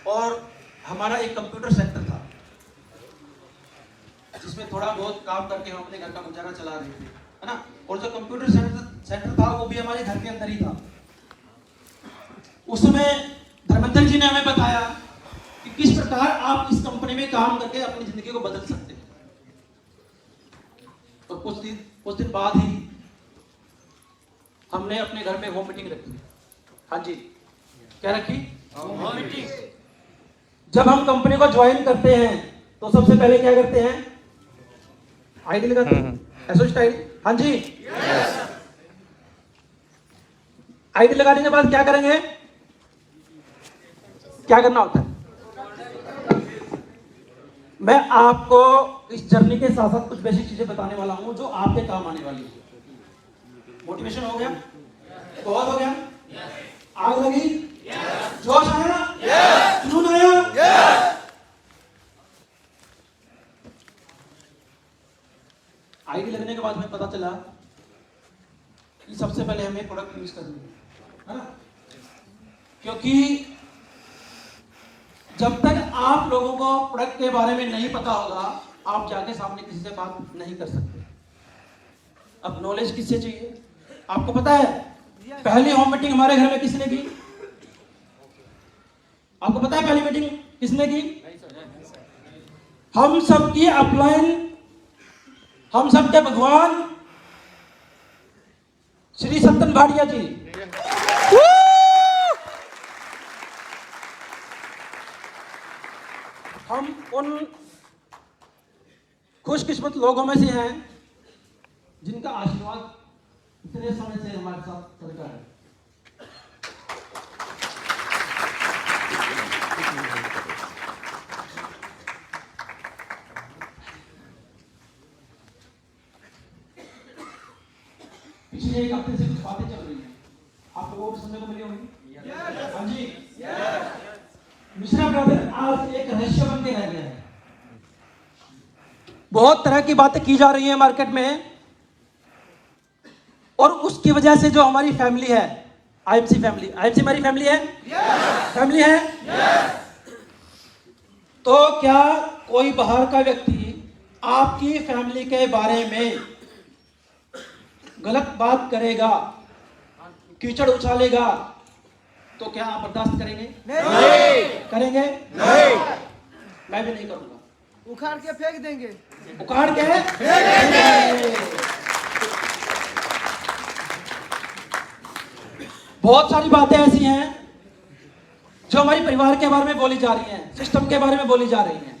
और हमारा एक कंप्यूटर सेंटर था जिसमें थोड़ा बहुत काम करके हम अपने घर का गुजारा चला रहे थे, है ना। और जो कंप्यूटर सेंटर था वो भी हमारे घर के अंदर ही था। उस समय धर्मेंद्र जी ने हमें बताया कि किस प्रकार आप इस कंपनी में काम करके अपनी जिंदगी को बदल सकते हैं। और कुछ दिन बाद ही हमने अपने घर में होम मीटिंग रखी। हाँ जी, क्या रखी? Home meeting. जब हम कंपनी को ज्वाइन करते हैं तो सबसे पहले क्या करते हैं? आईडी लगाते हैं, एसोसिएट आईडी। हाँ जी, आईडी लगाने के बाद क्या करेंगे? क्या करना होता है? मैं आपको इस जर्नी के साथ साथ कुछ बेसिक चीजें बताने वाला हूं जो आपके काम आने वाली है। मोटिवेशन हो गया? बहुत हो गया? आग लगी? जोश आया? जुनून आया? आईडी लगने के बाद हमें पता चला कि सबसे पहले हमें प्रोडक्ट यूज करनी है ना, क्योंकि जब तक आप लोगों को प्रोडक्ट के बारे में नहीं पता होगा आप जाके सामने किसी से बात नहीं कर सकते। अब नॉलेज किससे चाहिए? आपको पता है पहली होम मीटिंग हमारे घर में किसने की? आपको पता है पहली मीटिंग किसने की? हम सबकी अपलाइन, हम सबके भगवान श्री सत्तन भाटिया जी। हम उन खुशकिस्मत लोगों में से हैं जिनका आशीर्वाद इतने समय से हमारे साथ चलता है। पिछले एक हफ्ते से कुछ बातें चल रही हैं, आप लोगों को सुनने को मिली होंगी। हाँ जी, मिश्रा ब्रदर आज एक रहस्य बन के रह गया है। बहुत तरह की बातें की जा रही हैं मार्केट में और उसकी वजह से जो हमारी फैमिली है, आईएमसी फैमिली, आईएमसी हमारी फैमिली है, फैमिली है। तो क्या कोई बाहर का व्यक्ति आपकी फैमिली के बारे में गलत बात करेगा, कीचड़ उछालेगा, तो क्या आप बर्दाश्त करेंगे? नहीं। करेंगे? नहीं। मैं भी नहीं करूंगा। उखाड़ के फेंक देंगे। उखाड़ के फेंक देंगे। बहुत सारी बातें ऐसी हैं जो हमारी परिवार के बारे में बोली जा रही हैं, सिस्टम के बारे में बोली जा रही हैं।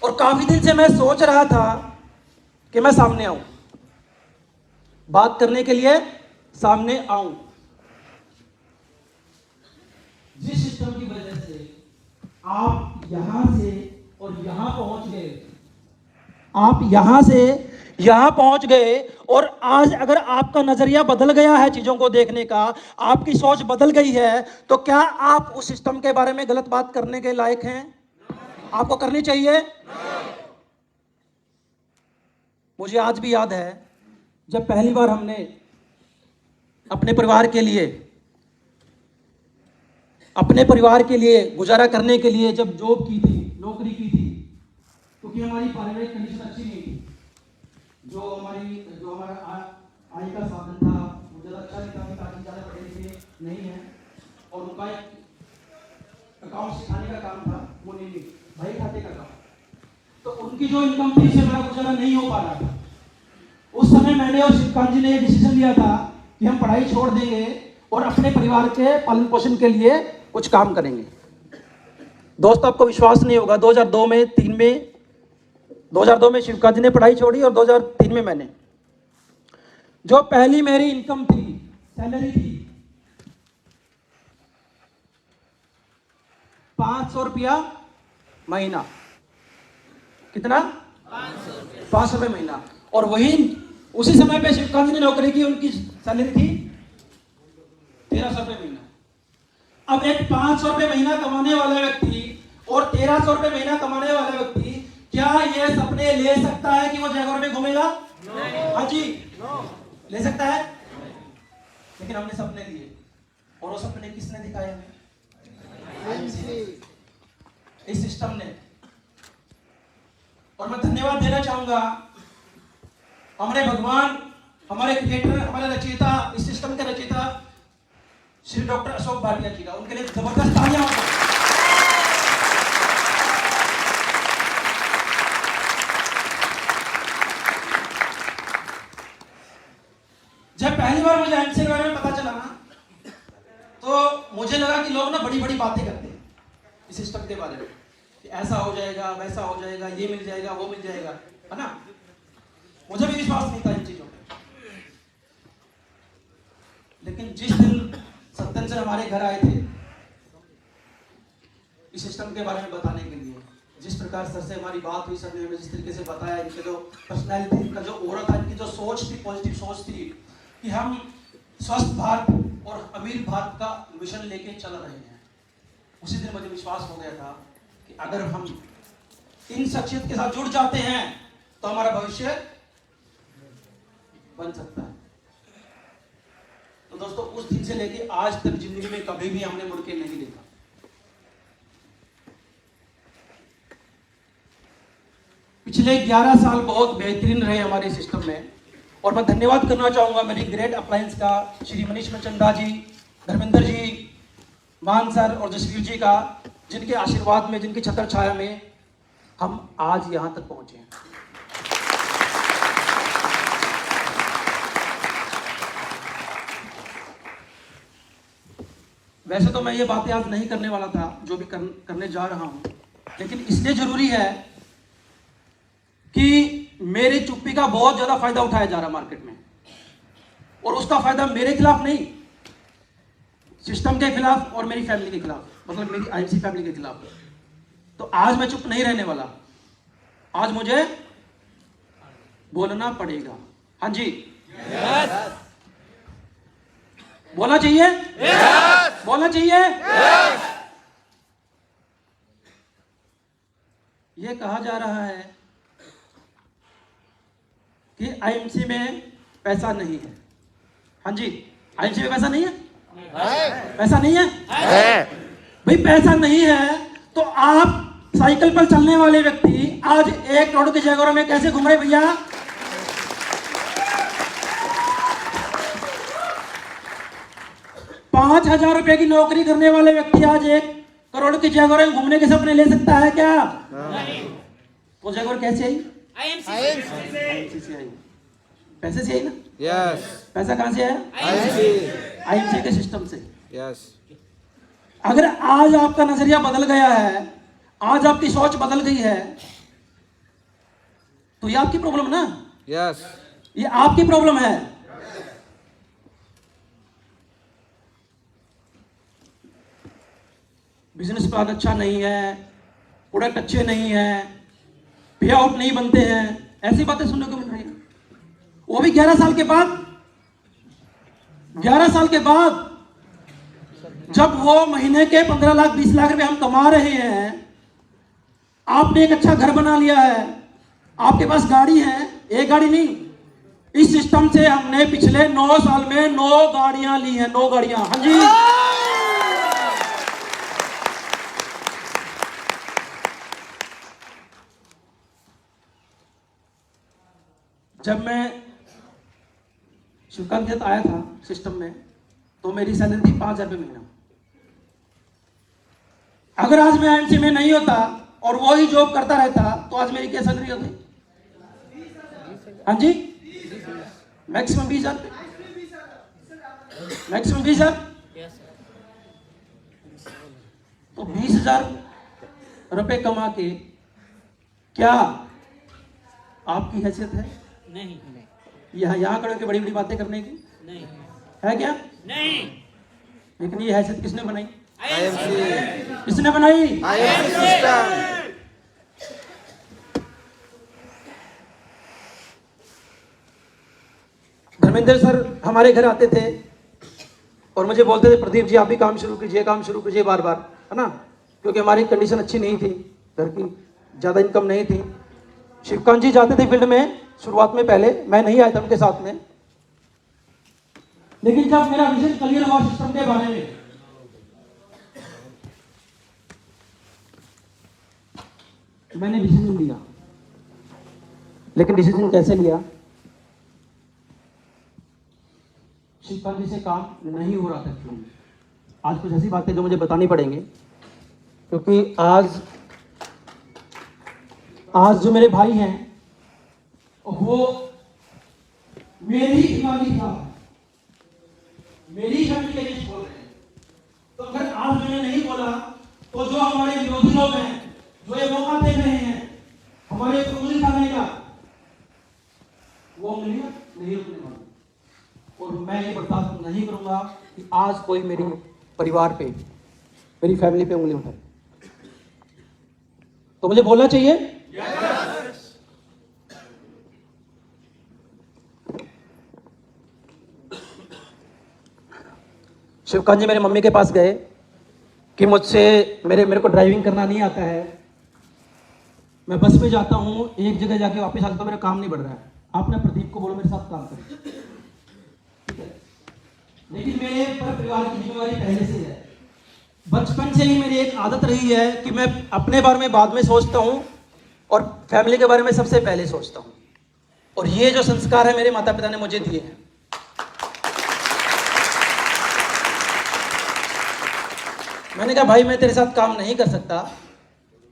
और काफी दिन से मैं सोच रहा था कि मैं सामने आऊं, बात करने के लिए सामने आऊं। जिस सिस्टम की वजह से आप यहां से और यहां पहुंच गए, आप यहां से यहां पहुंच गए, और आज अगर आपका नजरिया बदल गया है चीजों को देखने का, आपकी सोच बदल गई है, तो क्या आप उस सिस्टम के बारे में गलत बात करने के लायक हैं? आपको करनी चाहिए? मुझे आज भी याद है जब पहली बार हमने अपने परिवार के लिए गुजारा करने के लिए जब जॉब की थी, नौकरी की थी, क्योंकि हमारी पारिवारिक कंडीशन अच्छी नहीं थी। जो हमारा आय का साधन था वो ज़्यादा अच्छा नहीं था, पिताजी ज़्यादा पढ़े लिखे नहीं है, और उनका एक अकाउंट सिखाने का काम था, वो नहीं, भाई खाते का काम। तो उनकी जो इनकम थी उससे हमारा गुजारा नहीं हो पा रहा था। उस समय मैंने और शिवकांत जी ने ये डिसीजन लिया था कि हम पढ़ाई छोड़ देंगे और अपने परिवार के पालन पोषण के लिए कुछ काम करेंगे। दोस्त आपको विश्वास नहीं होगा, 2002 में शिवकांत जी ने पढ़ाई छोड़ी और 2003 में मैंने। जो पहली मेरी इनकम थी, सैलरी थी 500 रुपया महीना। कितना? 500 रुपये महीना। और वही उसी समय पे शिवकांत जी ने नौकरी की, उनकी सैलरी थी 1300 रुपये महीना। अब एक 500 रुपये महीना कमाने वाला व्यक्ति और 1300 रुपये महीना कमाने वाला व्यक्ति, क्या ये सपने ले सकता है कि वो जयगढ़ में घूमेगा? हाँ जी, ले सकता है। लेकिन हमने सपने लिए, और वो सपने किसने दिखाए हमें? इस सिस्टम ने। और मैं धन्यवाद देना चाहूंगा हमारे भगवान, हमारे क्रिएटर, हमारे रचयिता, इस सिस्टम के रचयिता श्री डॉक्टर अशोक भाटिया जी का। उनके लिए जबरदस्त तालियां हों। जब पहली बार मुझे एमसी के बारे में पता चला ना, तो मुझे लगा कि लोग ना बड़ी बड़ी बातें करते हैं इस सिस्टम के बारे में कि ऐसा हो जाएगा, वैसा हो जाएगा, ये मिल जाएगा, वो मिल जाएगा, है ना। मुझे भी विश्वास नहीं था इन चीजों पे। लेकिन जिस दिन सत्यन सर हमारे घर आए थे इस सिस्टम के बारे में बताने के लिए, जिस प्रकार सर से हमारी बात हुई, सर ने हमें जिस तरीके से बताया, इनके जो पर्सनैलिटी, इनका जो ओरा था, इनकी जो सोच थी, पॉजिटिव सोच थी कि हम स्वस्थ भारत और अमीर भारत का मिशन लेके चल रहे हैं, उसी दिन मुझे विश्वास हो गया था कि अगर हम इन शख्सियत के साथ जुड़ जाते हैं तो हमारा भविष्य बन सकता है। तो दोस्तों, उस दिन से लेके आज तक जिंदगी में कभी भी हमने मुड़ के नहीं देखा। पिछले 11 साल बहुत बेहतरीन रहे हमारे सिस्टम में। और मैं धन्यवाद करना चाहूंगा मेरी ग्रेट अप्लायंस का, श्री मनीष मचंदा जी, धर्मेंद्र जी, मान सर और जसवीर जी का, जिनके आशीर्वाद में, जिनकी छत्र छाया में हम आज यहां तक पहुंचे हैं। वैसे तो मैं ये बातें आज नहीं करने वाला था जो भी करने जा रहा हूं, लेकिन इसलिए जरूरी है कि मेरी चुप्पी का बहुत ज्यादा फायदा उठाया जा रहा है मार्केट में, और उसका फायदा मेरे खिलाफ नहीं, सिस्टम के खिलाफ और मेरी फैमिली के खिलाफ, मतलब मेरी आईएमसी फैमिली के खिलाफ। तो आज मैं चुप नहीं रहने वाला, आज मुझे बोलना पड़ेगा। हाँ जी, yes. बोलना चाहिए, yes. बोलना चाहिए, yes. ये कहा जा रहा है कि आईएमसी में पैसा नहीं है। हाँ जी, आईएमसी में पैसा नहीं है, पैसा नहीं है, भाई पैसा नहीं है तो आप साइकिल पर चलने वाले व्यक्ति आज 1 करोड़ के जगहों में कैसे घूम रहे भैया? ₹5,000 की नौकरी करने वाले व्यक्ति आज 1 करोड़ की जगहों में घूमने के सपने ले सकता है क्या? नहीं। वो जगह कैसे आई? आईएमसी से आई, पैसे से आई ना। यस। पैसा कहां से आया? आईएमसी के सिस्टम से। यस। अगर आज आपका नजरिया बदल गया है, आज आपकी सोच बदल गई है, तो ये आपकी प्रॉब्लम ना। यस। ये आपकी प्रॉब्लम है। बिजनेस प्लान अच्छा नहीं है, प्रोडक्ट अच्छे नहीं है, पे आउट नहीं बनते हैं, ऐसी बातें सुनने को मिल रही है, वो भी 11 साल के बाद। 11 साल के बाद जब वो महीने के 15 लाख 20 लाख रुपए हम कमा रहे हैं, आपने एक अच्छा घर बना लिया है, आपके पास गाड़ी है, एक गाड़ी नहीं, इस सिस्टम से हमने पिछले 9 साल में 9 गाड़ियां ली हैं, 9 गाड़ियां। हाँ जी, जब मैं शिवकांत के साथ आया था सिस्टम में, तो मेरी सैलरी थी 5,000 रुपये महीना। अगर आज मैं आईएमसी में नहीं होता और वो ही जॉब करता रहता तो आज मेरी क्या सैलरी होती? हाँ जी, मैक्सिमम 20,000, मैक्सिमम 20,000। तो 20,000 रुपए कमा के क्या आपकी हैसियत है? नहीं। यहाँ खड़े होकर बड़ी बड़ी बातें करने की नहीं है क्या? नहीं। लेकिन ये हैसियत किसने बनाई? आईएमसी। किसने बनाई? IMC system. धर्मेंद्र सर हमारे घर आते थे और मुझे बोलते थे, प्रदीप जी आप भी काम शुरू कीजिए, काम शुरू कीजिए, बार बार, है ना, क्योंकि हमारी कंडीशन अच्छी नहीं थी, घर की ज़्यादा इनकम नहीं थी। शिवकांत जी जाते थे फील्ड में शुरुआत में, पहले मैं नहीं आया था उनके साथ में, लेकिन जब मेरा विजन क्लियर हुआ सिस्टम के बारे में, मैंने डिसीजन लिया, लेकिन डिसीजन कैसे लिया? शिवपाल जी से काम नहीं हो रहा था एक्चुअली। आज कुछ ऐसी बातें जो मुझे बतानी पड़ेंगी, क्योंकि आज जो मेरे भाई हैं वो मेरी फैमिली था, मेरी फैमिली के अगेंस्ट बोल रहे हैं। तो अगर आज मैंने नहीं बोला तो जो हमारे विरोधी लोग हैं, जो ये मौका देख रहे हैं हमारे ऊपर खाने का, वो नहीं रुकने वाले। और मैं ये बर्दाश्त नहीं करूंगा कि आज कोई मेरी परिवार पे, मेरी फैमिली पे उंगली उठाए। तो मुझे बोलना चाहिए। शिवकांत जी मेरे मम्मी के पास गए कि मुझसे मेरे को ड्राइविंग करना नहीं आता है, मैं बस में जाता हूँ, एक जगह जाके वापस आता हूँ, मेरा काम नहीं बढ़ रहा है, आपने प्रदीप को बोलो मेरे साथ काम करें, ठीक है? लेकिन मेरे पर परिवार की जिम्मेवारी पहले से है। बचपन से ही मेरी एक आदत रही है कि मैं अपने बारे में बाद में सोचता हूँ और फैमिली के बारे में सबसे पहले सोचता हूँ। और ये जो संस्कार है मेरे माता पिता ने मुझे दिए हैं। मैंने कहा भाई मैं तेरे साथ काम नहीं कर सकता,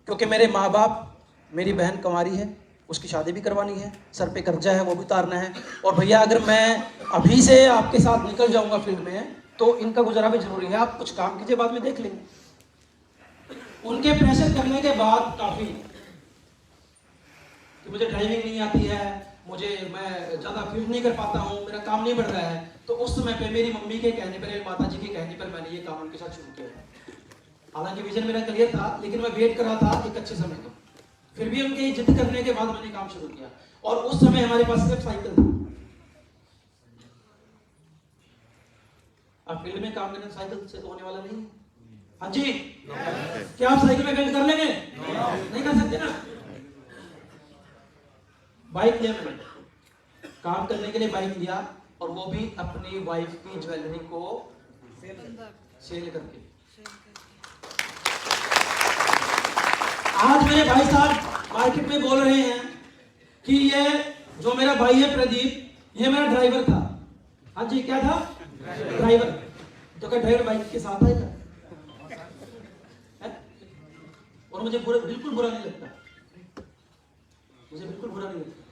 क्योंकि मेरे माँ बाप, मेरी बहन कुंवारी है, उसकी शादी भी करवानी है, सर पे कर्जा है वो भी उतारना है, और भैया अगर मैं अभी से आपके साथ निकल जाऊंगा फील्ड में तो इनका गुजारा भी जरूरी है, आप कुछ काम कीजिए, बाद में देख लेंगे। उनके प्रेशर करने के बाद काफी कि मुझे ड्राइविंग नहीं आती है, मैं ज्यादा फील्ड नहीं कर पाता हूँ, मेरा काम नहीं बढ़ रहा है, तो उस समय पे मेरी मम्मी के कहने पर, मेरी माता जी के कहने पर मैंने ये काम उनके साथ शुरू किया। हालांकि विजन मेरा क्लियर था, लेकिन मैं वेट कर रहा था एक अच्छे समय का। फिर भी उनके जिद करने के बाद मैंने काम शुरू किया, और उस समय हमारे पास सिर्फ साइकिल था। अब फील्ड में काम करने साइकिल से तो होने वाला नहीं। हाँ जी, क्या आप साइकिल में फील्ड कर लेंगे? नहीं कर सकते ना। बाइक लिया मैंने, काम करने के लिए बाइक लिया, और वो भी अपनी वाइफ की ज्वेलरी को सेल करके। आज मेरे भाई साहब मार्केट में बोल रहे हैं कि ये जो मेरा भाई है प्रदीप, ये मेरा ड्राइवर था। हाँ जी, क्या था? ड्राइवर। तो क्या ड्राइवर बाइक के साथ आएगा? और मुझे बिल्कुल बुरा नहीं लगता, मुझे बिल्कुल बुरा नहीं लगता,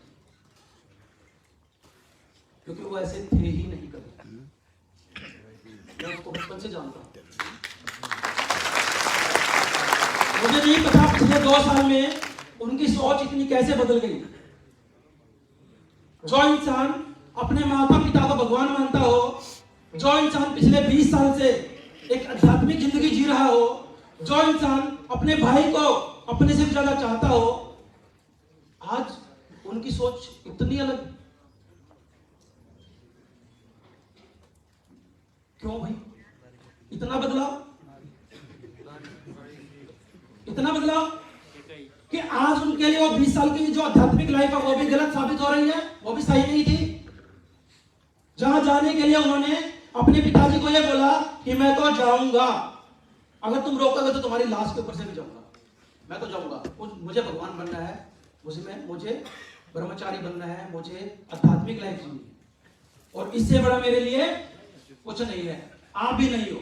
क्योंकि वो ऐसे थे ही नहीं कभी। मैं उसको बचपन से जानता हूं। मुझे नहीं पता पिछले 2 साल में उनकी सोच इतनी कैसे बदल गई। जो इंसान अपने माता पिता को भगवान मानता हो, जो इंसान पिछले 20 साल से एक आध्यात्मिक जिंदगी जी रहा हो, जो इंसान अपने भाई को अपने से ज्यादा चाहता हो, आज उनकी सोच इतनी अलग। क्यों भाई? इतना बदलाव, इतना बदलाव कि आज उनके लिए वो 20 साल की जो आध्यात्मिक लाइफ है वो भी गलत साबित हो रही है, वो भी सही नहीं थी। जहां जाने के लिए उन्होंने अपने पिताजी को ये बोला कि मैं तो जाऊंगा, अगर तुम रोकोगे तो तुम्हारी लाश के ऊपर से भी जाऊंगा, मैं तो जाऊंगा, मुझे भगवान बनना है, मुझे ब्रह्मचारी बनना है, मुझे आध्यात्मिक लाइफ जीनी है, और इससे बड़ा मेरे लिए कुछ नहीं है। आप भी नहीं हो,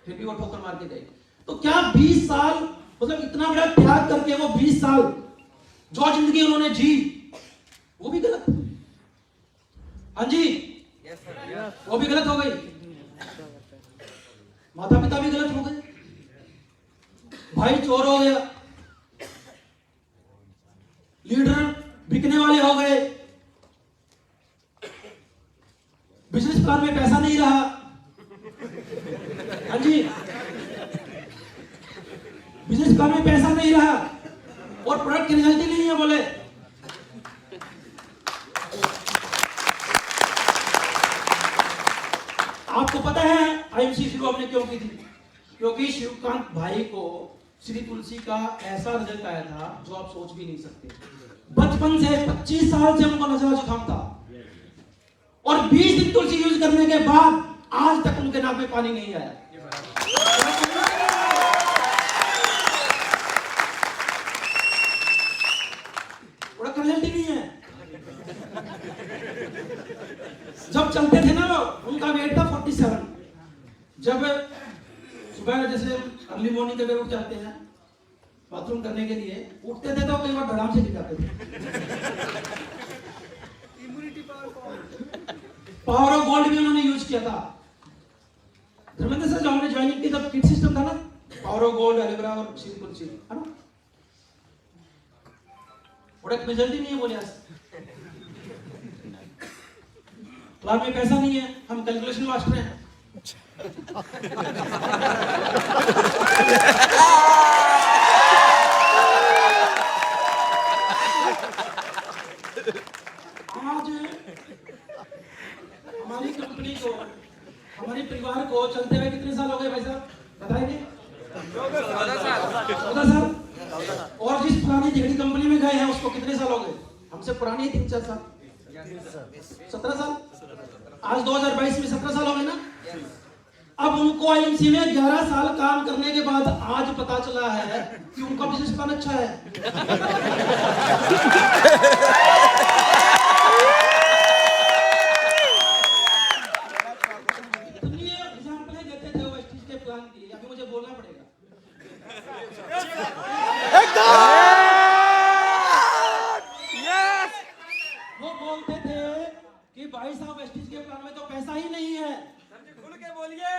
फिर भी वो ठोकर मार के गए। तो क्या 20 साल, मतलब इतना बड़ा त्याग करके वो 20 साल जो जिंदगी उन्होंने जी वो भी गलत? हाँ जी, वो भी गलत हो गई। माता पिता भी गलत हो गए, भाई चोर हो गया, लीडर बिकने वाले हो गए, बिजनेस प्लान में पैसा नहीं रहा। हाँ जी, बिजनेस प्लान में पैसा नहीं रहा और प्रोडक्ट की रिजल्ट ही नहीं है बोले। आपको पता है आईएमसी शुरू हमने क्यों की थी? क्योंकि शिवकांत भाई को श्री तुलसी का ऐसा रिजल्ट आया था जो आप सोच भी नहीं सकते। बचपन से 25 साल से उनको नजला जुकाम था, और 20 दिन तुलसी यूज करने के बाद आज तक उनके नाक में पानी नहीं आया। बार जैसे अर्ली मॉर्निंग के उठ जाते हैं बाथरूम करने के लिए, उठते थे तो कई बार धड़ाम से गिर जाते थे। Immunity power power of gold भी उन्होंने यूज किया था। धर्मेंद्र सर जब हमने ज्वाइनिंग की तब किट सिस्टम था ना, पावर ऑफ गोल्ड, एलोवेरा और सिंपल सी, है ना? प्रोडक्ट रिजल्ट ही नहीं है बोले आज। क्लास में पैसा नहीं है, हम कैलकुलेशन मास्टर हैं। आज हमारी कंपनी को, हमारे परिवार को चलते हुए कितने साल हो गए भाई साहब बताएंगे? 14 साल। और जिस पुरानी दिगड़ी कंपनी में गए हैं उसको कितने साल हो गए? हमसे पुरानी है 3-4 साल, 17 साल। आज 2022 में 17 साल हो गए ना। अब उनको आईएमसी में 11 साल काम करने के बाद आज पता चला है कि उनका बिजनेस प्लान अच्छा है। इतनी एग्जाम्पल देते थे वेस्टिज के प्लान की, अभी मुझे बोलना पड़ेगा। वो बोलते थे कि भाई साहब वेस्टिज के प्लान में तो पैसा ही नहीं है। खुल के बोलिए।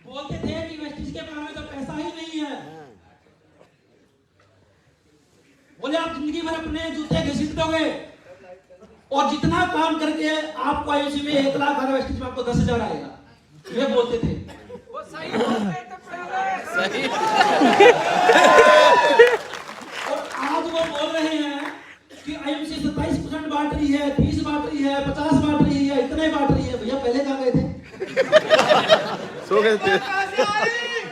बोलते थे कि वेस्टिज के प्लान में तो पैसा ही नहीं है। बोले आप जिंदगी भर अपने जूते घसीट दोगे और जितना काम करके आपको आयुषी में 1 लाख और वेस्टिज में आपको 10,000 आएगा, ये बोलते थे। वो सही बोलते थे सही। और आज वो बोल रहे हैं कि आईएमसी 27% बांट रही है, 30 बांट रही है, 50 बांट रही है, इतने बांट रही है। भैया पहले कहाँ गए थे? सो गए थे।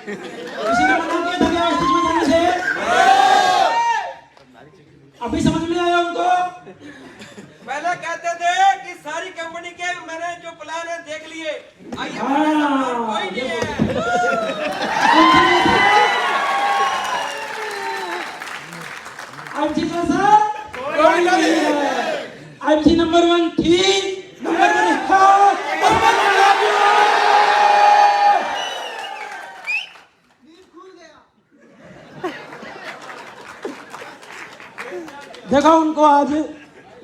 किसी ने मना किया था क्या वेस्टिज में जाने से? अभी समझ में आया उनको? पहले कहते थे कि सारी कंपनी के मैंने जो प्लान है देख लिए, आइए कोई नहीं है। आईएमसी कोई नहीं है। आईएमसी नंबर 1 थी, नंबर 1 है, नींद खुल गया। देखा उनको आज।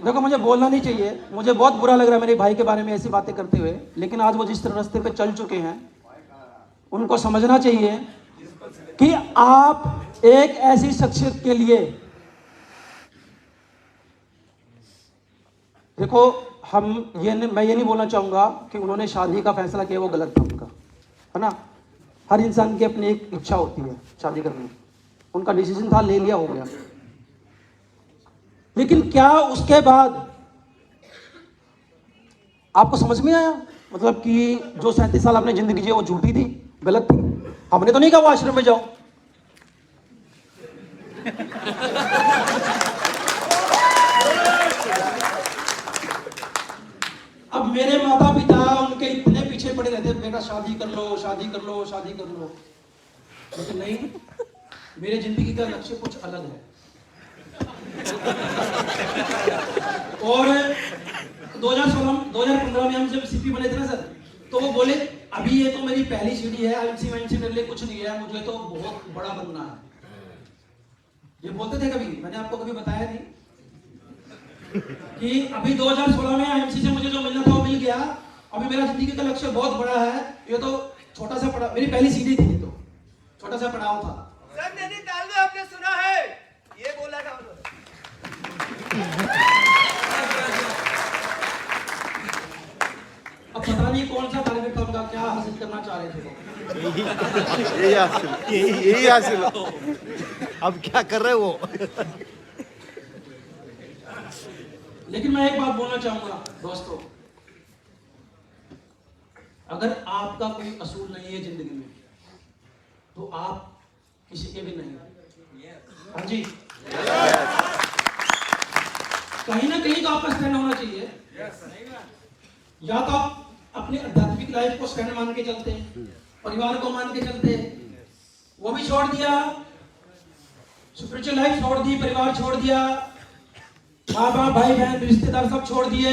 देखो मुझे बोलना नहीं चाहिए, मुझे बहुत बुरा लग रहा है मेरे भाई के बारे में ऐसी बातें करते हुए, लेकिन आज वो जिस रास्ते पे चल चुके हैं उनको समझना चाहिए कि आप एक ऐसी शख्सियत के लिए, देखो मैं ये नहीं बोलना चाहूंगा कि उन्होंने शादी का फैसला किया वो गलत था उनका, है ना? हर इंसान की अपनी एक इच्छा होती है शादी करने की, उनका डिसीजन था, ले लिया, हो गया। लेकिन क्या उसके बाद आपको समझ में आया मतलब कि जो 37 साल आपने जिंदगी जी वो झूठी थी, गलत थी? हमने तो नहीं कहा वो आश्रम में जाओ। अब मेरे माता पिता उनके इतने पीछे पड़े रहते, बेटा शादी कर लो, शादी कर लो, शादी कर लो, लेकिन नहीं, मेरे जिंदगी का लक्ष्य कुछ अलग है। और 2015 में हम जब सीपी बने थे ना सर, तो वो बोले अभी ये तो मेरी पहली सीढ़ी है, आईएमसी मेरे लिए कुछ नहीं है, मुझे तो बहुत बड़ा बनना है। ये बोलते थे कभी, मैंने आपको कभी बताया नहीं कि अभी 2016 में आईएमसी से मुझे जो मिलना था वो मिल गया। अभी मेरा जिंदगी का लक्ष्य बहुत बड़ा है, ये तो छोटा सा पड़ा, मेरी पहली सीढ़ी थी, तो छोटा सा पड़ाव था। सर नैनीताल में आपने सुना है, ये बोला था उन्होंने। अब पता नहीं कौन सा टारगेट था उनका, क्या हासिल करना चाह रहे थे वो। यही हासिल। अब क्या कर रहे वो? लेकिन मैं एक बात बोलना चाहूंगा दोस्तों, अगर आपका कोई असूल नहीं है जिंदगी में तो आप किसी के भी नहीं। हाँ जी, कहीं ना कहीं तो आपका स्टैंड होना चाहिए। या तो आप अपने आध्यात्मिक लाइफ को स्टैंड मान के चलते हैं, परिवार को मान के चलते हैं, वो भी छोड़ दिया, स्पिरिचुअल लाइफ छोड़ दी, परिवार छोड़ दिया, माँ बाप भाई बहन रिश्तेदार सब छोड़ दिए,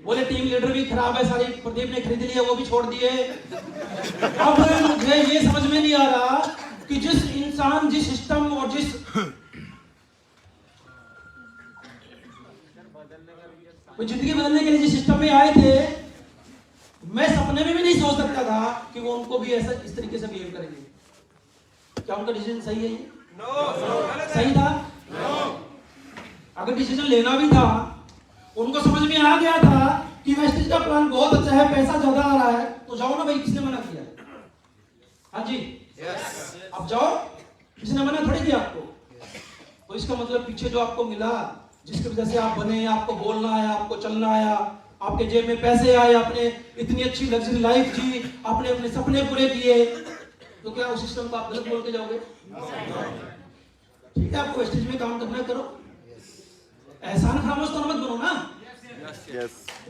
बोले टीम लीडर भी खराब है, सारी प्रदीप ने खरीद लिया, वो भी छोड़ दिए। अब मुझे ये समझ में नहीं आ रहा कि जिस इंसान, जिस सिस्टम और जिस जिंदगी बदलने के लिए जिस सिस्टम में आए थे, मैं सपने में भी नहीं सोच सकता था कि वो उनको भी ऐसा इस तरीके से बिहेव करेंगे। क्या उनका डिसीजन सही है? सही था? अगर डिसीजन लेना भी था, उनको समझ में आ गया था कि वेस्टेज का प्लान बहुत अच्छा है, पैसा ज्यादा आ रहा है, तो जाओ ना भाई, किसने मना किया? हाँ जी, अब जाओ, किसने मना थोड़ी किया आपको। तो इसका मतलब पीछे जो आपको मिला, जिसकी वजह से आप बने, आपको बोलना आया, आपको चलना आया, आपके जेब में पैसे आए, आपने इतनी अच्छी लग्जरी लाइफ जी, आपने अपने सपने पूरे किए, तो क्या उस सिस्टम को आप गलत बोल के जाओगे? ठीक है, आपको वेस्टेज में काम करना करो, एहसान खामोश तो मत बनो ना।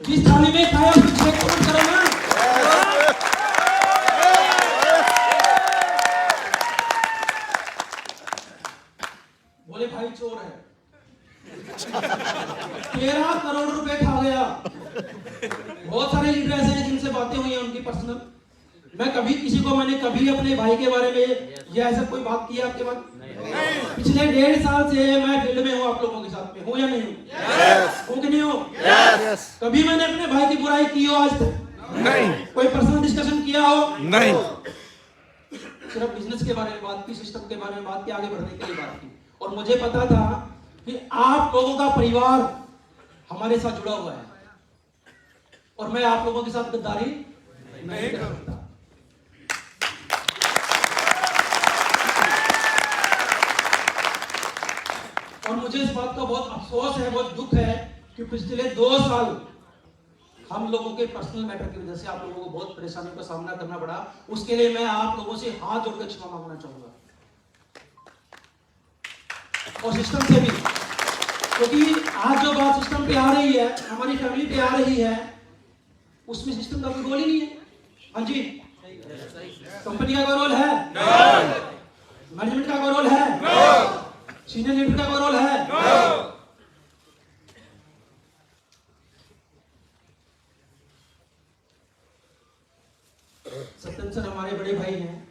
जिस थाली में खाया उस प्लेट को मत करो ना। बोले भाई चोर है, 13 करोड़ रुपए खा गया। बहुत सारे लीडर ऐसे हैं जिनसे बातें हुई हैं उनकी पर्सनल। मैं कभी किसी को, मैंने कभी अपने भाई के बारे में या ऐसा कोई बात की है आपके बाद? पिछले 1.5 साल से मैं फील्ड में हूँ, आप लोगों के साथ में हूँ या नहीं हूँ? हूँ कि नहीं हूँ? कभी मैंने अपने भाई की बुराई की हो आज तक? नहीं। कोई पर्सनल डिस्कशन किया हो? नहीं। सिर्फ बिजनेस के बारे में बात की, सिस्टम के बारे में बात की, आगे बढ़ने के लिए बात की। और मुझे पता था कि आप लोगों का परिवार हमारे साथ जुड़ा हुआ है और मैं आप लोगों के साथ गद्दारी नहीं कर सकता। और मुझे इस बात का बहुत अफसोस है, बहुत दुख है कि पिछले 2 साल हम लोगों के पर्सनल मैटर की वजह से आप लोगों को बहुत परेशानियों का सामना करना पड़ा। उसके लिए मैं आप लोगों से हाथ जोड़कर क्षमा मांगना चाहूंगा, और सिस्टम से भी, क्योंकि आज जो बात सिस्टम पे आ रही है, हमारी फैमिली पे आ रही है, उसमें सिस्टम का कोई रोल ही नहीं है। हाँ जी, कंपनी का कोई रोल है? मैनेजमेंट का कोई रोल है? सीनियर लीडर का कोई रोल है? सत्यन सर हमारे बड़े भाई हैं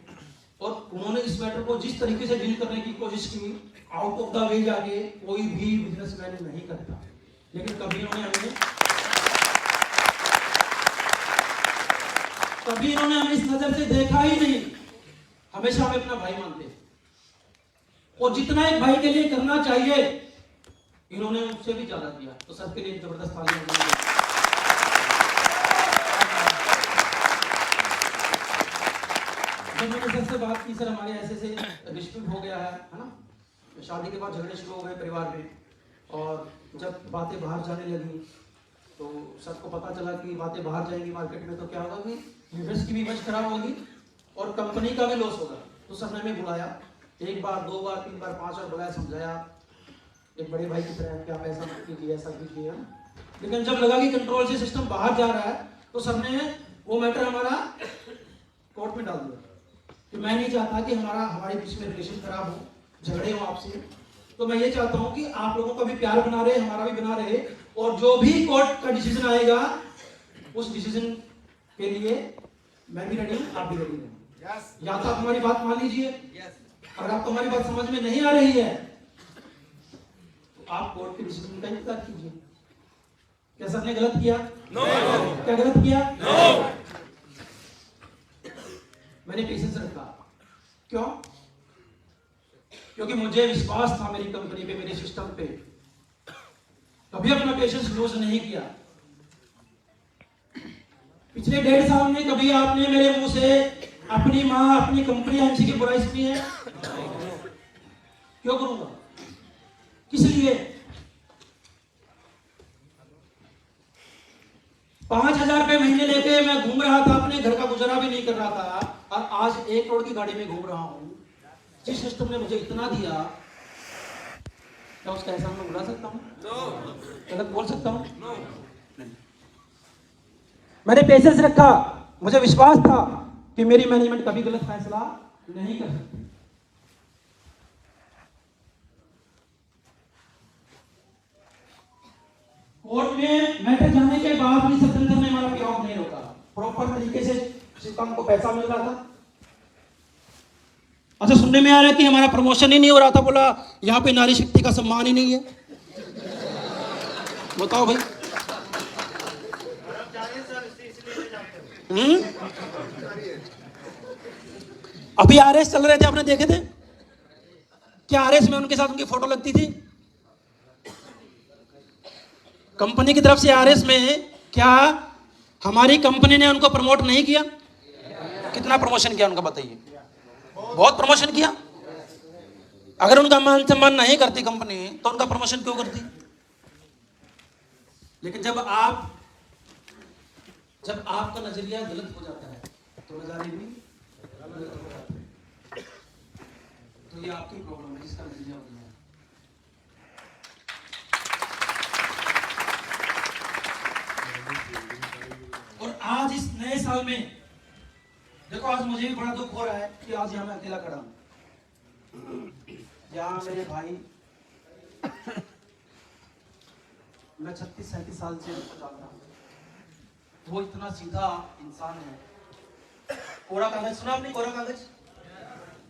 और उन्होंने इस मैटर को जिस तरीके से डील करने की कोशिश की, आउट ऑफ द वे जाके कोई भी बिजनेसमैन नहीं करता, लेकिन कभी इन्होंने हमें इस नजर से देखा ही नहीं। हमेशा हमें अपना भाई मानते, और जितना एक भाई के लिए करना चाहिए इन्होंने उससे भी ज्यादा किया। तो सबके लिए जबरदस्त तालियां। जब मैंने सर से बात की, सर हमारे ऐसे डिस्प्यूट हो गया है ना, शादी के बाद झगड़े शुरू हो गए परिवार में, और जब बातें बाहर जाने लगी तो सबको पता चला कि बातें बाहर जाएंगी मार्केट में, तो क्या होगा कि लीडर्स की भी इमेज खराब होगी और कंपनी का भी लॉस होगा। तो सर ने हमें बुलाया, 1 बार 2 बार 3 बार 5 बार बुलाया, समझाया एक बड़े भाई की तरह कि आप ऐसा मत कीजिए, ऐसा कीजिए। लेकिन जब लगा कि कंट्रोल से सिस्टम बाहर जा रहा है, तो सर ने वो मैटर हमारा कोर्ट में डाल दिया कि मैं नहीं चाहता कि हमारे बीच में रिलेशन खराब हो, झगड़े हो आपसे। तो मैं ये चाहता हूं कि आप लोगों का भी प्यार बना रहे, हमारा भी बना रहे, और जो भी कोर्ट का डिसीजन आएगा उस डिसीजन के लिए मैं भी रेडी हूं, आप भी रेडी हैं। या तो आप हमारी बात मान लीजिए, अगर आपको हमारी बात समझ में नहीं आ रही है तो आप कोर्ट के डिसीजन का इंतजार कीजिए। क्या सर ने गलत किया? क्या गलत किया? मैंने पेशेंस रखा। क्यों? क्योंकि मुझे विश्वास था मेरी कंपनी पे, मेरे सिस्टम पे। कभी अपना पेशेंस लूज नहीं किया। पिछले 1.5 साल में कभी आपने मेरे मुंह से अपनी मां, अपनी कंपनी, एमसी की बुराई सुनी है? क्यों करूंगा? किस लिए? 5,000 रुपए महीने लेके मैं घूम रहा था, अपने घर का गुजारा भी नहीं कर रहा था, और आज 1 करोड़ की गाड़ी में घूम रहा हूं। जिस सिस्टम ने मुझे इतना दिया, क्या उसका एहसान मैं भुला सकता हूं? गलत बोल सकता हूं? मैंने पेशेंस रखा, मुझे विश्वास था कि मेरी मैनेजमेंट कभी गलत फैसला नहीं कर सकती। कोर्ट में मैटर जाने के बाद भी सत्येंद्र ने हमारा विरोध नहीं रोका, प्रॉपर तरीके से श्रीकांत को पैसा मिल रहा था। अच्छा, सुनने में आ रहा है कि हमारा प्रमोशन ही नहीं हो रहा था, बोला यहाँ पे नारी शक्ति का सम्मान ही नहीं है। बताओ भाई। अभी आरएस चल रहे थे, आपने देखे थे क्या? आरएस में उनके साथ उनकी फोटो लगती थी। कंपनी की तरफ से आरएस में क्या हमारी कंपनी ने उनको प्रमोट नहीं किया? कितना प्रमोशन किया उनका बताइए? बहुत प्रमोशन किया। अगर उनका मान सम्मान नहीं करती कंपनी तो उनका प्रमोशन क्यों करती? लेकिन जब आपका नजरिया गलत हो जाता है तो नजारे भी गलत हो जाते हैं। तो ये आपकी प्रॉब्लम है, जिसका नजरिया बदला है। और आज इस नए साल में देखो, आज मुझे भी बड़ा दुख हो रहा है कि आज यहाँ मैं अकेला खड़ा हूँ। यहाँ मेरे भाई, मैं 36-37 साल से उनको जानता हूँ, वो इतना सीधा इंसान है। कोरा कागज सुना आपने? कोरा कागज,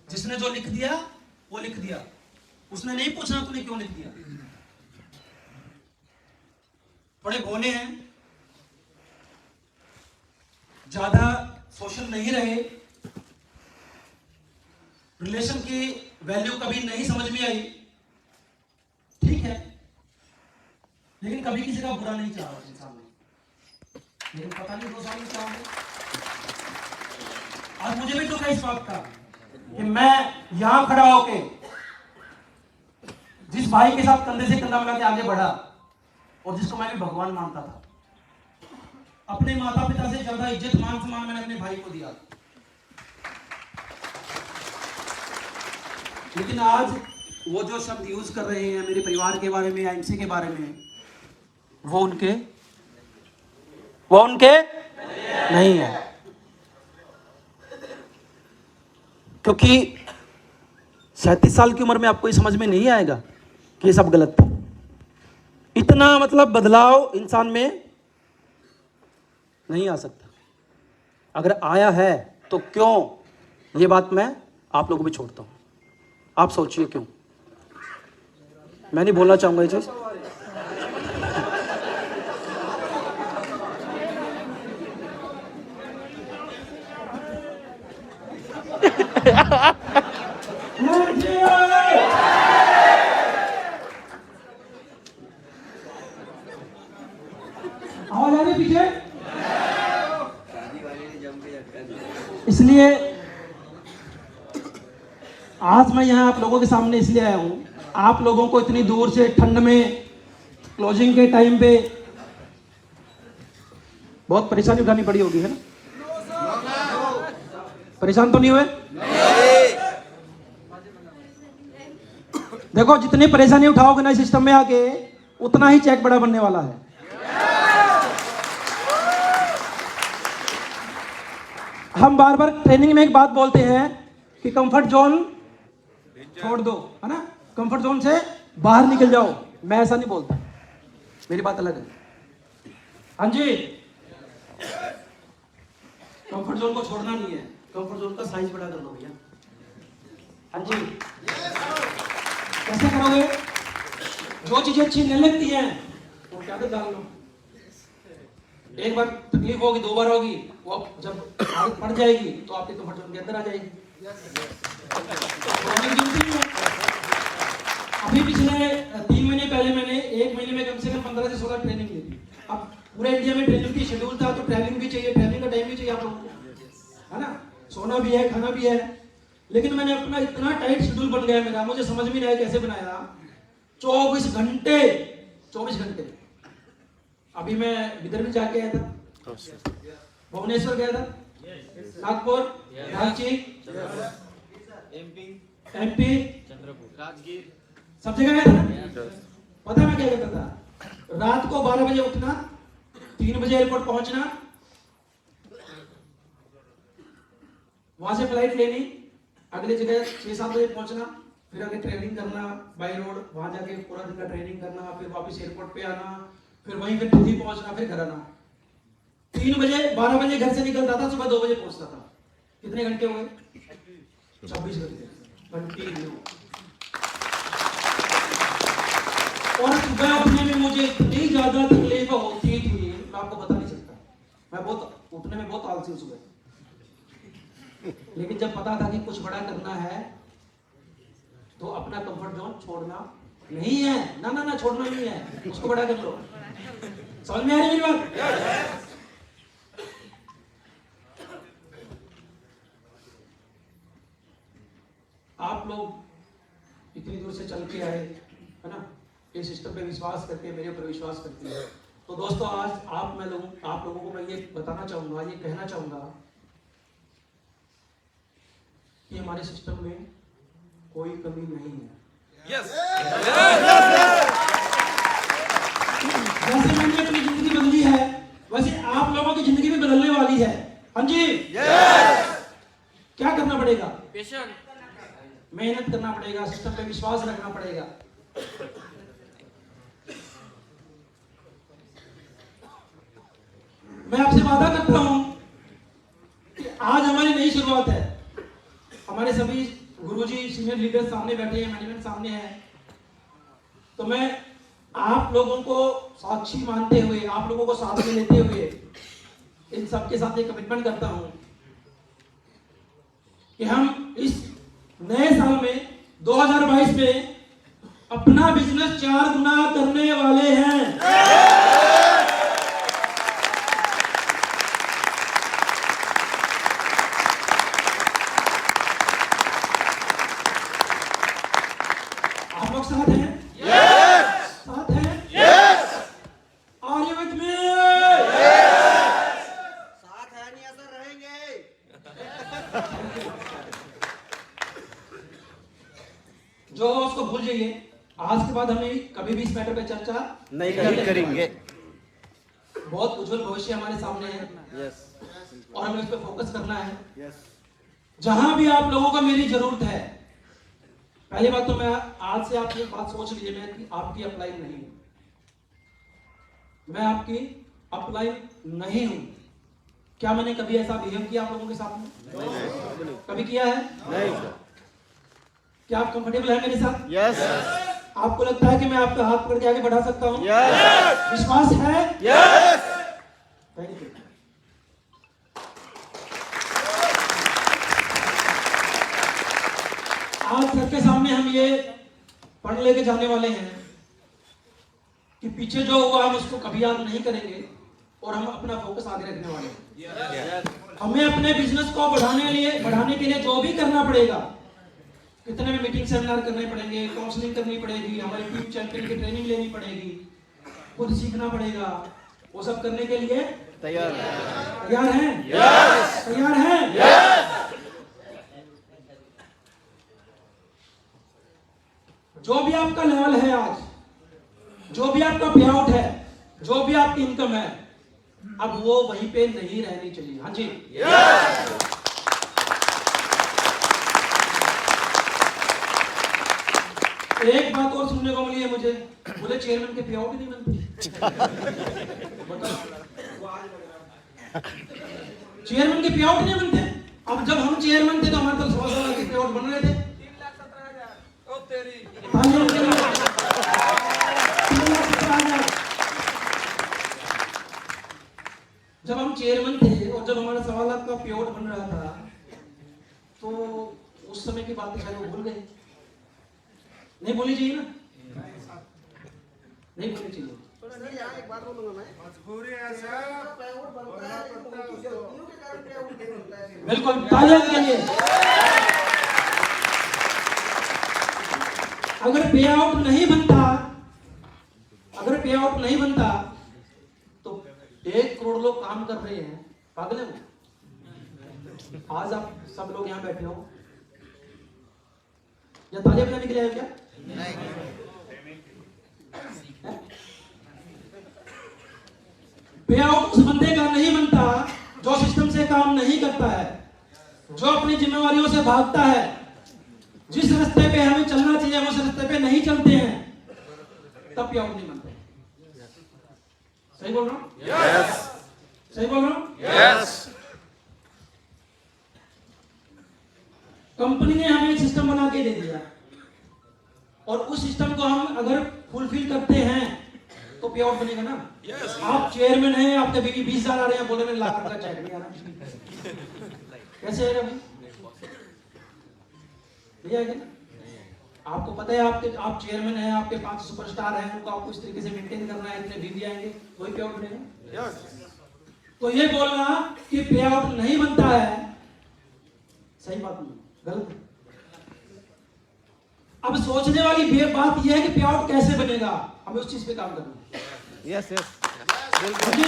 जिसने जो लिख दिया वो लिख दिया, उसने नहीं पूछना तूने क्यों लिख दिया। बड़े भोले हैं, ज्यादा सोशल नहीं रहे, रिलेशन की वैल्यू कभी नहीं समझ में आई, ठीक है, लेकिन कभी किसी का बुरा नहीं चाहा इंसान ने। लेकिन पता नहीं 2 साल में क्या होगा। आज मुझे भी दुख है इस बात का कि मैं यहां खड़ा होके जिस भाई के साथ कंधे से कंधा मिला के आगे बढ़ा और जिसको मैं भी भगवान मानता था, अपने माता पिता से ज्यादा इज्जत मान सम्मान मैंने अपने भाई को दिया। लेकिन आज वो जो शब्द यूज कर रहे हैं मेरे परिवार के बारे में या एमसी के बारे में, वो उनके नहीं है। क्योंकि 37 साल की उम्र में आपको ये समझ में नहीं आएगा कि ये सब गलत था। इतना मतलब बदलाव इंसान में नहीं आ सकता। अगर आया है तो क्यों, ये बात मैं आप लोगों पे छोड़ता हूं। आप सोचिए क्यों। मैं नहीं बोलना चाहूंगा ये चीज। आवाज आ रही पीछे? इसलिए आज मैं यहाँ आप लोगों के सामने इसलिए आया हूँ, आप लोगों को इतनी दूर से ठंड में क्लोजिंग के टाइम पे बहुत परेशानी उठानी पड़ी होगी, है ना? परेशान तो नहीं हुए? देखो, जितनी परेशानी उठाओगे ना सिस्टम में आके, उतना ही चेक बड़ा बनने वाला है। हम बार बार ट्रेनिंग में एक बात बोलते हैं कि कंफर्ट जोन छोड़ दो, है ना? कंफर्ट जोन से बाहर निकल जाओ। मैं ऐसा नहीं बोलता, मेरी बात अलग है। हाँ जी, कंफर्ट जोन को छोड़ना नहीं है, कंफर्ट जोन का साइज बड़ा कर लो भैया। हाँ जी, कैसे करोगे? जो चीजें अच्छी नहीं लगती हैं वो क्या डाल लो। एक बार तकलीफ होगी, 2 बार होगी, वो जब आदत पड़ जाएगी तो आपके कंफर्ट जोन के अंदर आ जाएगी। अभी पिछले 3 महीने पहले मैंने 1 महीने में कम से कम 15 से 16 ट्रेनिंग ली थी। अब पूरे इंडिया में ट्रेनिंग की शेड्यूल था, तो ट्रैवलिंग भी चाहिए, ट्रैवलिंग का टाइम भी चाहिए आप लोगों को, है ना? सोना भी है, खाना भी है। लेकिन मैंने अपना इतना टाइट शेड्यूल बन गया मेरा, मुझे समझ में नहीं आया कैसे बनाया। 24 घंटे। अभी मैं विदर्भ में जाके आया था, भुवनेश्वर गया था, नागपुर, रांची, एमपी, राजगीर, सब जगह गया था ना। पता मैं क्या करता था? रात को 12 बजे उठना, 3 बजे एयरपोर्ट पहुंचना, वहां से फ्लाइट लेनी, अगली जगह 6-7 बजे पहुंचना, फिर आगे ट्रेनिंग करना बाय रोड, वहां जाके पूरा दिन का ट्रेनिंग करना, फिर वापस एयरपोर्ट पे आना, फिर वहीं पे दिल्ली पहुंचना, फिर घर आना। 3 बजे 12 बजे घर से निकलता था, सुबह 2 बजे पहुंचता था। कितने घंटे हो गए? 26 घंटे कंटिन्यू। और सुबह उठने में मुझे इतनी ज्यादा तकलीफ होती थी, मैं आपको बता नहीं सकता। मैं बहुत उठने में बहुत आलसी हूं सुबह, लेकिन जब पता था कि कुछ बड़ा करना है तो अपना कंफर्ट जोन छोड़ना नहीं है। ना ना ना, छोड़ना नहीं है, उसको बड़ा कर लो। समझ में आ रही मेरी बात? आप लोग इतनी दूर से चल के आए, है ना, इस सिस्टम पे विश्वास करके, मेरे ऊपर विश्वास करते हैं। तो दोस्तों, आज आप लोगों को मैं ये बताना चाहूंगा, ये कहना चाहूंगा कि हमारे सिस्टम में कोई कमी नहीं है। जैसे मैंने अपनी जिंदगी बदली है, वैसे आप लोगों की जिंदगी भी बदलने वाली है। हाँ जी, क्या करना पड़ेगा? पेशेंट, मेहनत करना पड़ेगा, सिस्टम पे विश्वास रखना पड़ेगा। मैं आपसे वादा करता हूं कि आज हमारी नई शुरुआत है। हमारे सभी गुरुजी, सीनियर लीडर सामने बैठे हैं, मैनेजमेंट सामने है। तो मैं आप लोगों को साक्षी मानते हुए, आप लोगों को साथ में लेते हुए इन सबके साथ एक कमिटमेंट करता हूं कि हम इस नए साल में 2022 में अपना बिजनेस 4 गुना करने वाले हैं। आप लोग साथ हैं? साथ हैं? Are you with me? साथ है नहीं ऐसा रहेंगे। जो उसको भूल जाइए, आज के बाद हमें कभी भी इस मैटर पे चर्चा नहीं करेंगे। बहुत उज्जवल भविष्य हमारे सामने है यस और हमें इस पे फोकस करना है। यस जहां भी आप लोगों को मेरी जरूरत है, पहली बात तो मैं आज से आप ये बात सोच लीजिए, मैं कि आपकी अपलाइन नहीं हूं। मैं आपकी अपलाइन नहीं हूं। क्या मैंने कभी ऐसा बिहेव किया आप लोगों के साथ में? कभी किया है? नहीं। क्या आप कंफर्टेबल है मेरे साथ? यस आपको लगता है कि मैं आपका हाथ पकड़ के आगे बढ़ा सकता हूं? यस विश्वास है? यस। Thank you. आज सबके सामने हम ये पढ़ लेके जाने वाले हैं कि पीछे जो हुआ हम उसको कभी याद नहीं करेंगे और हम अपना फोकस आगे रखने वाले हैं। हमें अपने बिजनेस को बढ़ाने के लिए जो भी करना पड़ेगा, कितने भी मीटिंग सेमिनार करने पड़ेंगे, काउंसलिंग करनी पड़ेगी, हमारी टीम चैंपियन की ट्रेनिंग लेनी पड़ेगी, खुद सीखना पड़ेगा, वो सब करने के लिए तैयार हैं? यस तैयार हैं? यस। जो भी आपका लेवल है आज, जो भी आपका पे आउट है, जो भी आपकी इनकम है, अब वो वहीं पे नहीं रहनी चाहिए। हाँ जी, एक बात और सुनने को मिली है मुझे, बोले चेयरमैन के पे आउट ही नहीं बनते। चेयरमैन के पे आउट नहीं बनते। अब जब हम चेयरमैन थे तो हमारे तो 100 लाख के पे आउट बन रहे थे। 3,17,000। ओ तेरी। हाँ जी, 3,17,000। जब हम चेयरमैन थे और जब हमारा 1.25 लाख का पे आउट बन रहा था, तो उस समय की बातें शायद वो भूल गए। नहीं बोलनी चाहिए ना, नहीं बोलनी चाहिए। सर यहाँ एक बात बोलूंगा मैं, मजबूरी है सर, पेआउट बनता है लेकिन उनकी गलतियों के कारण पेआउट नहीं बनता है। बिल्कुल, तालियां के लिए। अगर पे आउट नहीं बनता, तो 1 करोड़ लोग काम कर रहे हैं, पागल है वो। आज आप सब लोग यहाँ बैठे हो, या तालियां बजाने के लिए आए क्या? पे आउट उस बंदे का नहीं बनता जो सिस्टम से काम नहीं करता है, जो अपनी जिम्मेवारियों से भागता है। जिस रास्ते पे हमें चलना चाहिए उस रास्ते पे नहीं चलते हैं, तब पे आउट नहीं बनते। सही बोल रहा हूँ? Yes. सही बोल रहा हूँ? Yes. कंपनी ने हमें एक सिस्टम बना के दे दिया और उस सिस्टम को हम अगर फुलफिल करते हैं तो पे आउट बनेगा ना। आप चेयरमैन हैं, आपके बीवी 20,000 आ रहे हैं, बोले में लाख रुपए का चेक नहीं आ रहा, कैसे आएगा भाई? नहीं आएगा ना। आपको पता है आप चेयरमैन हैं, आपके 5 सुपरस्टार हैं, उनको आपको इस तरीके से मेंटेन करना है, इतने बीवी आएंगे, कोई पे आउट बनेगा? तो ये बोलना कि पे आउट नहीं बनता है, सही बात नहीं, गलत है। अब सोचने वाली बात यह है कि पे आउट कैसे बनेगा, हमें उस चीज पे काम करना है। Yes. Yes. जी।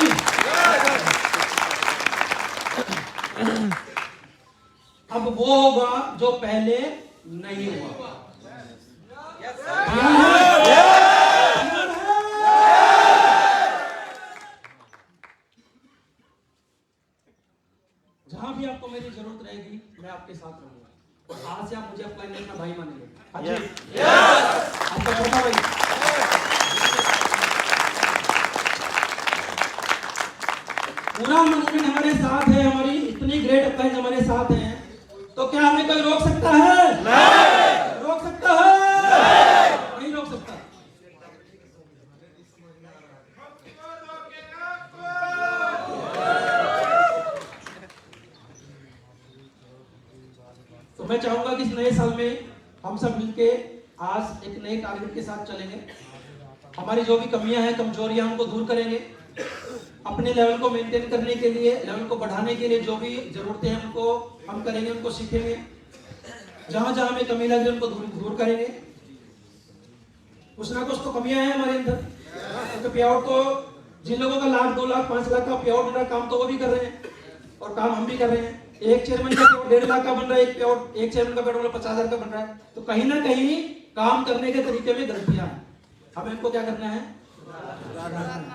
अब वो होगा जो पहले नहीं हुआ। जहां भी आपको मेरी जरूरत रहेगी मैं आपके साथ रहूंगा और आज से आप मुझे अपना अपना भाई मानेंगे। आपका छोटा भाई। पूरा मैनेजमेंट हमारे साथ है, हमारी इतनी ग्रेट एम्प्लॉइज हमारे साथ हैं, तो क्या हमें कोई रोक सकता है? नहीं। रोक सकता है? नहीं रोक सकता। तो मैं चाहूंगा कि इस नए साल में हम सब मिलके आज एक नए टारगेट के साथ चलेंगे। हमारी जो भी कमियां हैं, कमजोरियां, उनको दूर करेंगे। अपने लेवल को मेंटेन करने के लिए, लेवल को बढ़ाने के लिए जो भी जरूरतें हैं उनको हम करेंगे, उनको सीखेंगे। जहां जहां हमें कमी लग रही है उनको दूर करेंगे। कुछ ना कुछ तो कमियां हैं हमारे अंदर, तो पे आउट तो जिन लोगों का 1 लाख 2 लाख 5 लाख का पे आउट बन रहा है, काम तो वो भी कर रहे हैं और काम हम भी कर रहे हैं। एक चेयरमैन का 1.5 लाख का बन रहा है, एक पे आउट, एक चेयरमैन का पे आउट 50,000 का बन रहा है। तो कहीं ना कहीं काम करने के तरीके में गलतियां हैं, हमें इनको क्या करना है?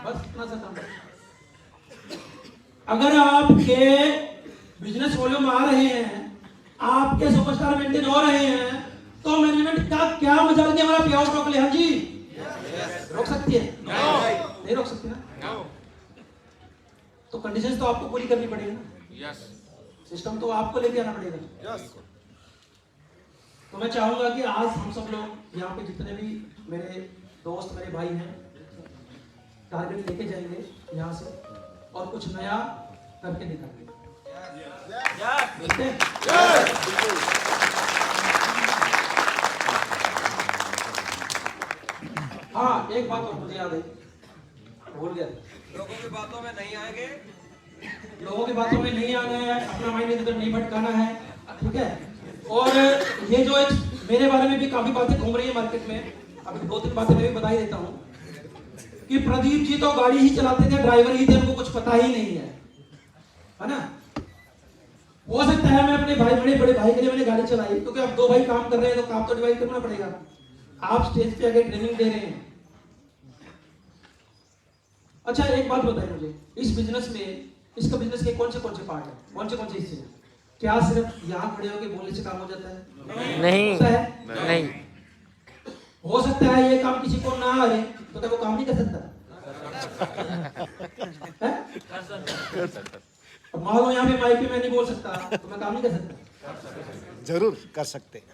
बस इतना सा काम। अगर आपके बिजनेस वॉल्यूम आ रहे हैं, आपके सुपरस्टार मेंटेन हो रहे हैं, तो मैनेजमेंट का क्या मजाल कि हमारा पे आउट रोक ले? हाँ जी, रोक सकती है? नहीं रोक सकती ना। तो कंडीशंस तो आपको पूरी करनी पड़ेगी ना। सिस्टम तो आपको लेके आना पड़ेगा। तो मैं चाहूंगा कि आज हम सब लोग यहाँ पे जितने भी मेरे दोस्त, मेरे भाई हैं, टारगेट लेके जाएंगे यहाँ से और कुछ नया करके दिखाएंगे। हाँ, एक बात और मुझे याद है, भूल गया। लोगों की बातों में नहीं आएंगे, लोगों की बातों में नहीं आना है, अपना माइंड इधर नहीं भटकाना है, ठीक है। और ये जो एक मेरे बारे में भी काफी बातें घूम रही है मार्केट में, अभी 2-3 बातें मैं भी बता ही देता हूँ कि प्रदीप जी तो गाड़ी ही चलाते थे, ड्राइवर ही थे, उनको कुछ पता ही नहीं है ना। हो सकता है मैं अपने बड़े भाई के लिए मैंने गाड़ी चलाई, क्योंकि अब 2 भाई काम कर रहे हैं तो काम तो डिवाइड करना पड़ेगा। आप स्टेज पे आगे ट्रेनिंग दे रहे हैं। अच्छा, एक बात बताइए मुझे, इस बिजनेस में, इसका बिजनेस के कौन से पार्ट है, कौन से हिस्से हैं? क्या सिर्फ यहाँ खड़े होकर बोलने से काम हो जाता है? नहीं। हो सकता है ये काम किसी को ना आ रहे तो क्या वो काम नहीं कर सकता? मान लो यहाँ पे माइक पे मैं नहीं बोल सकता तो मैं काम नहीं कर सकता? जरूर कर सकते हैं।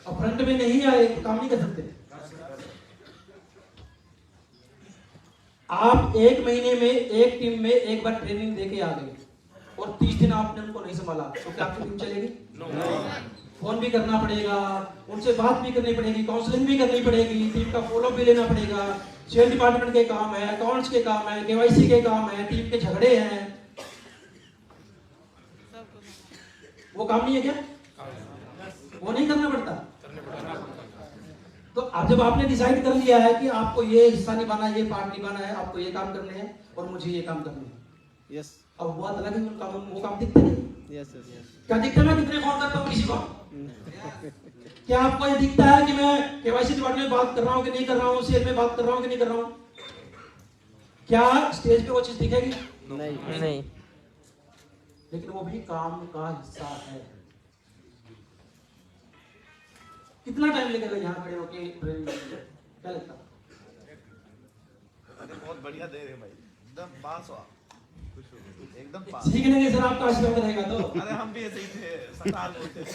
और फ्रंट में नहीं आए तो काम नहीं कर सकते? आप 1 महीने में एक टीम में एक बार ट्रेनिंग देके आ गए और 30 दिन आपने उनको नहीं संभाला तो क्या आपकी टीम चलेगी? फोन भी करना पड़ेगा, उनसे बात भी करनी पड़ेगी, काउंसलिंग भी करनी पड़ेगी, टीम का फॉलो भी लेना पड़ेगा। सेल डिपार्टमेंट के काम है, अकाउंट्स के काम है, केवाईसी के काम है, टीम के झगड़े हैं, वो काम नहीं है क्या? वो नहीं करना पड़ता? तो अब जब आपने डिसाइड कर लिया है कि आपको ये हिस्सा निभाना है, ये पार्ट निभाना है, आपको ये काम करने हैं और मुझे ये काम करने हैं, यस। अब वो अलग है, वो काम दिखते नहीं। Yes yes. क्या दिखता है? मैं कितने फोन करता हूँ किसी को? क्या आपको ये दिखता है कि मैं केवाईसी डिपार्टमेंट में बात कर रहा हूँ कि नहीं कर रहा हूँ, सेल में बात कर रहा हूँ कि नहीं कर रहा हूँ? क्या स्टेज पे वो चीज दिखेगी? नहीं। लेकिन वो भी काम का हिस्सा है। कितना टाइम लगेगा यहाँ खड़े होके ट्रेनिंग? क्या लगता है? बहुत बढ़िया दे रहे भाई। एकदम पास हुआ, एकदम पास। सीख लेंगे सर, आपका आशीर्वाद रहेगा तो। अरे हम भी ऐसे ही थे, सताल बोलते थे।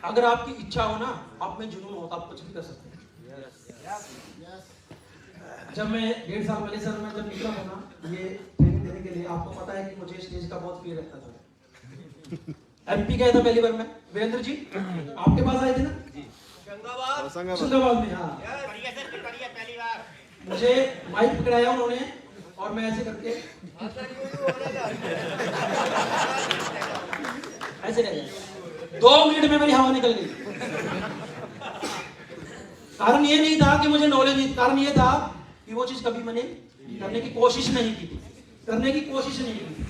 अगर आपकी इच्छा हो ना, आप में जुनून हो तो आप कुछ भी कर सकते हैं। जब मैं 1.5 साल पहले सर मैं जब निकला था ना ये ट्रेनिंग देने के लिए, आपको पता है कि मुझे स्टेज का बहुत फियर रहता था। एमपी गया था पहली बार मैं, वीरेंद्र जी आपके पास आए थे ना होशंगाबाद में। हाँ मुझे माइक पकड़ाया उन्होंने और मैं ऐसे करके ऐसे रह गया। 2 मिनट में मेरी हवा निकल गई। कारण ये नहीं था कि मुझे नॉलेज नहीं, कारण ये था कि वो चीज कभी मैंने करने की कोशिश नहीं की थी, करने की कोशिश नहीं की थी।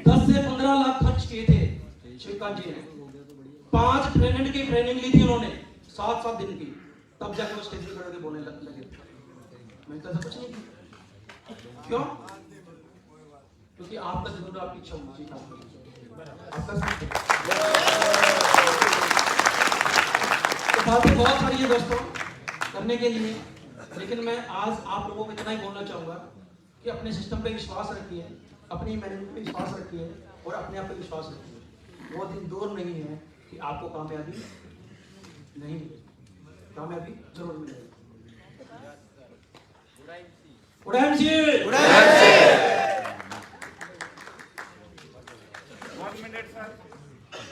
$10 से 15 लाख खर्च किए थे श्रीकांत जी ने। 5 ट्रेनर की ट्रेनिंग ली थी उन्होंने 7 दिन की, तब जाकर वो स्टेज पे खड़े होकर बोलने लगे। मैंने तो ऐसा कुछ नहीं किया। क्यों? क्योंकि आपका जरूर आपकी इच्छा होनी चाहिए। आपका तो बातें बहुत सारी है दोस्तों करने के लिए, लेकिन मैं आज आप लोगों को इतना ही बोलना चाहूंगा कि अपने सिस्टम पे विश्वास रखिए, अपनी मैनेजमेंट पे विश्वास रखिए और अपने आप पे विश्वास रखिए। वो दिन दूर नहीं है कि आपको कामयाबी नहीं मिलेगी, कामयाबी जरूर मिलेगी। उड़ान जी,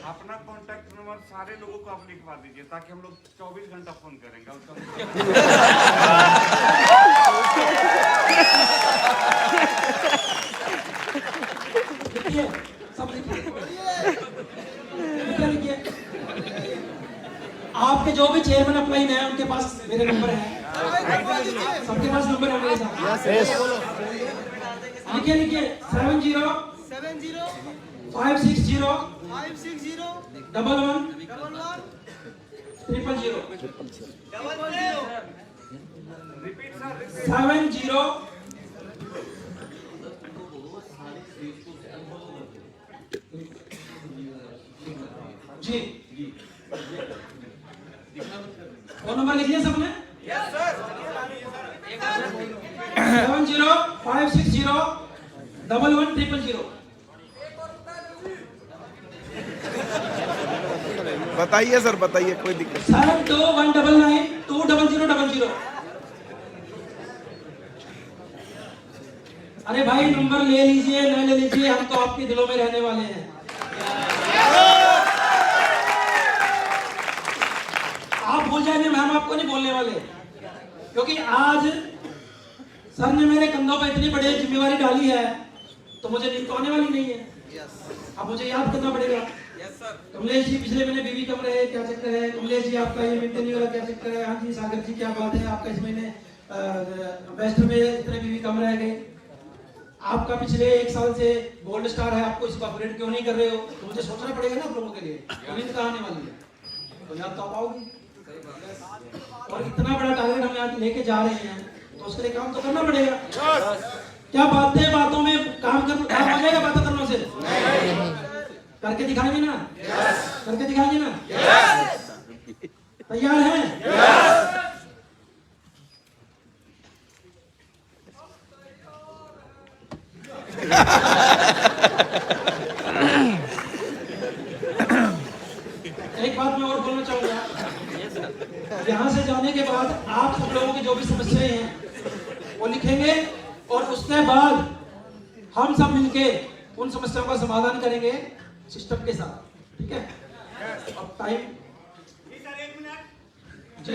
अपना कॉन्टैक्ट नंबर सारे लोगों को आप लिखवा दीजिए ताकि हम लोग 24 घंटा फोन करेंगे। लिखिए, सब लिखिए। आपके जो भी चेयरमैन अपलाइन है उनके पास मेरे नंबर है, सबके पास नंबर है मेरे साथ। लिखिए 70 560 11 000 70 जी। फोन नंबर लिख लिया सबने? Yes sir. 70 560 11 000। बताइए सर, बताइए, कोई दिक्कत 7219 20000। अरे भाई नंबर ले लीजिए, न ले लीजिए, हम तो आपके दिलों में रहने वाले हैं। आप भूल जाएंगे, हम आपको नहीं बोलने वाले, क्योंकि आज सर ने मेरे कंधों पर इतनी बड़ी जिम्मेवारी डाली है तो मुझे नींद तो आने वाली नहीं है। अब मुझे याद करना पड़ेगा। कमलेश जी पिछले महीने बीवी कम रहे, क्या चक्कर है? कमलेश जी आपका ये मिलते नहीं वाला क्या चक्कर है? हाँ जी सागर जी क्या बात है, आपका इस महीने वेस्ट में इतने बीवी कम रह गए। आपका पिछले 1 साल से गोल्ड स्टार है, आपको इसको अपग्रेड क्यों नहीं कर रहे हो? तो मुझे सोचना पड़ेगा ना आप लोगों के लिए, नींद कहाँ आने वाली है, तो याद तो आप आओगी। और इतना बड़ा टारगेट हम यहाँ लेके जा रहे हैं तो उसके लिए काम तो करना पड़ेगा। क्या बातों में काम आ जाएगा बातें करने से? करके दिखाएंगे ना? करके दिखाएंगे ना? तैयार हैं? एक बात मैं और बोलना चाहूंगा, यहाँ से जाने के बाद आप सब लोगों की जो भी समस्याएं हैं वो लिखेंगे और उसके बाद हम सब मिलके उन समस्याओं का समाधान करेंगे सिस्टम के साथ, ठीक है? अब टाइम जी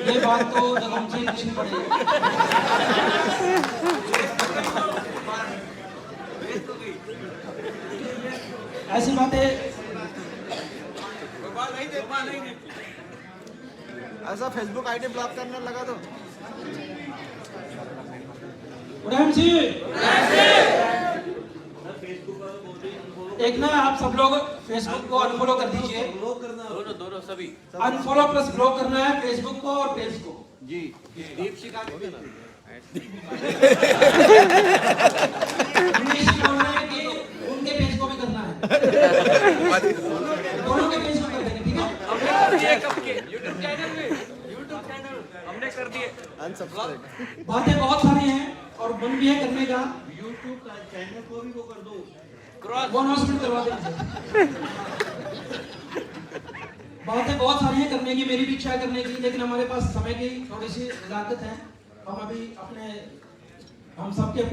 ये बात तो जब हमसे पूछनी पड़ेगी। ऐसी बातें ऐसा फेसबुक आईडी ब्लॉक करने लगा तो उड़ान जी एक ना आप सब लोग फेसबुक को अनफॉलो कर दीजिए। दोनों सभी अनफॉलो प्लस ब्लॉक करना है फेसबुक को और पेज को। जी। दीपशिखा को भी ना। दिनेश जी बोल रहे हैं कि उनके पेज को भी करना है। दोनों के पेज को कर देंगे, ठीक है? हमने कर दिए कब के यूट्यूब चैनल हमने कर दिए। बातें बहुत सारी हैं और मन भी है करने का। यूट्यूब का चैनल को भी वो कर दो। क्रॉस बोनस करवा देंगे। बातें बहुत सारी हैं करने की, मेरी भी इच्छा है करने की, लेकिन हमारे पास समय की थोड़ी सी लागत है। हम अभी अपने हम सबके